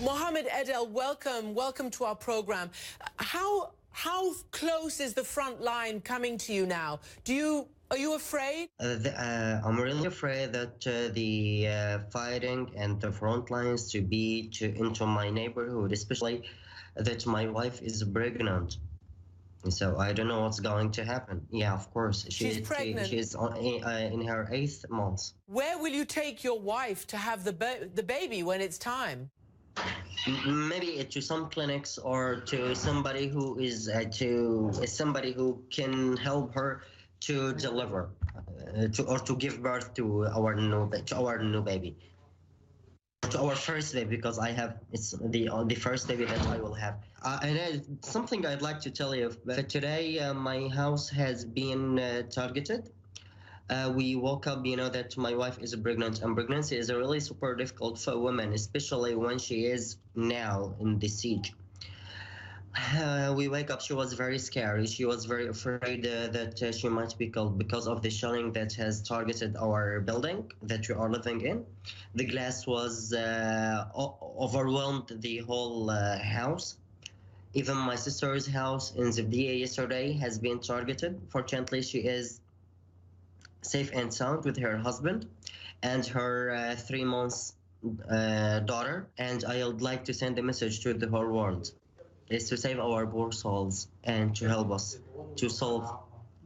Mohammed Edel, welcome to our program. How close is the front line coming to you now? Are you afraid? I'm really afraid that the fighting and the front lines into my neighborhood, especially that my wife is pregnant. So I don't know what's going to happen. Yeah, of course. She's pregnant. She's in her 8th month. Where will you take your wife to have the baby when it's time? Maybe to some clinics or to somebody who is somebody who can help her to deliver or to give birth to our new baby, to our first baby, because it's the first baby that I will have. Something I'd like to tell you. Today, my house has been targeted. We woke up, that my wife is pregnant, and pregnancy is really super difficult for women, especially when she is now in the siege. We wake up, she was very scary. She was very afraid that she might be killed because of the shelling that has targeted our building that we are living in. The glass was overwhelmed the whole house. Even my sister's house in Zibdiya yesterday has been targeted. Fortunately, she is safe and sound with her husband and her 3 months daughter. And I would like to send a message to the whole world, is to save our poor souls and to help us to solve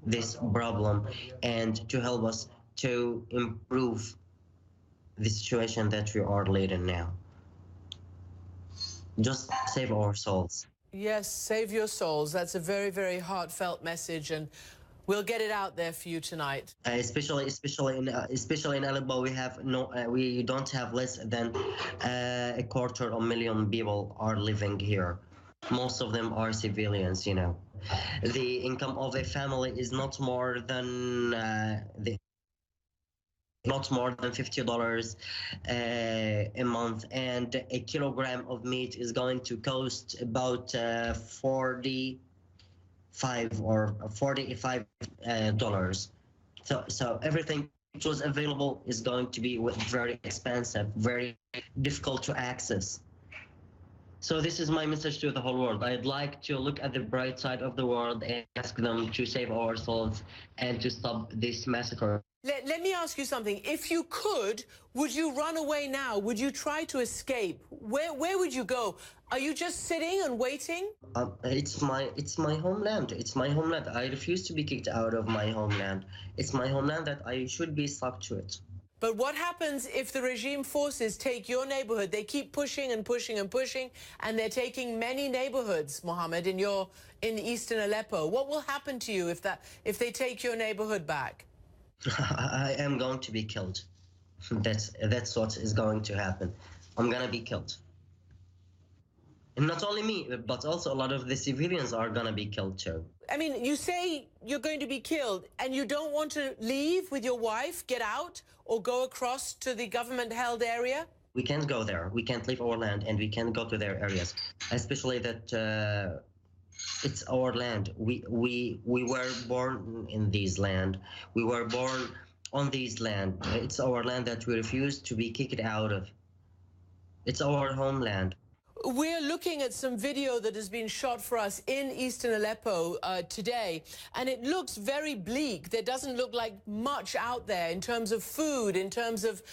this problem and to help us to improve the situation that we are leading now. Just save our souls. Yes, save your souls. That's a very, very heartfelt message, and we'll get it out there for you tonight. Especially in Aleppo, we don't have less than 250,000 people are living here. Most of them are civilians. The income of a family is not more than $50 a month, and a kilogram of meat is going to cost about $45 dollars. So everything which was available is going to be very expensive, very difficult to access. So this is my message to the whole world. I'd like to look at the bright side of the world and ask them to save our souls and to stop this massacre. Let me ask you something. If you could, would you run away now? Would you try to escape? Where would you go? Are you just sitting and waiting? It's my homeland. It's my homeland. I refuse to be kicked out of my homeland. It's my homeland that I should be stuck to it. But what happens if the regime forces take your neighborhood? They keep pushing and pushing and pushing, and they're taking many neighborhoods, Mohammed, in Eastern Aleppo. What will happen to you if they take your neighborhood back? I am going to be killed. That's what is going to happen. I'm gonna be killed. And not only me, but also a lot of the civilians are gonna be killed too. I mean, you say you're going to be killed and you don't want to leave with your wife, get out, or go across to the government-held area? We can't go there. We can't leave our land, and we can't go to their areas, especially that it's our land. We were born in this land. We were born on this land. It's our land that we refuse to be kicked out of. It's our homeland. We're looking at some video that has been shot for us in Eastern Aleppo today, and it looks very bleak. There doesn't look like much out there in terms of food, in terms of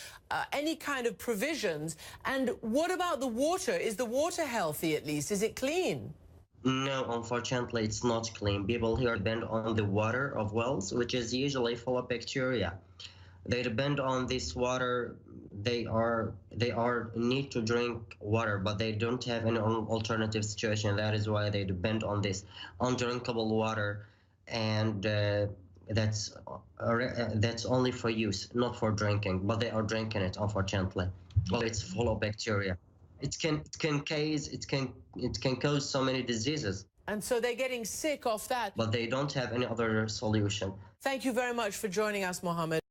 any kind of provisions. And what about the water? Is the water healthy at least? Is it clean? No, unfortunately, it's not clean. People here depend on the water of wells, which is usually full of bacteria. They depend on this water. They need to drink water, but they don't have any alternative situation. That is why they depend on this undrinkable water, and that's only for use, not for drinking. But they are drinking it, unfortunately. Well, it's full of bacteria. It can cause so many diseases. And so they're getting sick off that. But they don't have any other solution. Thank you very much for joining us, Mohammed.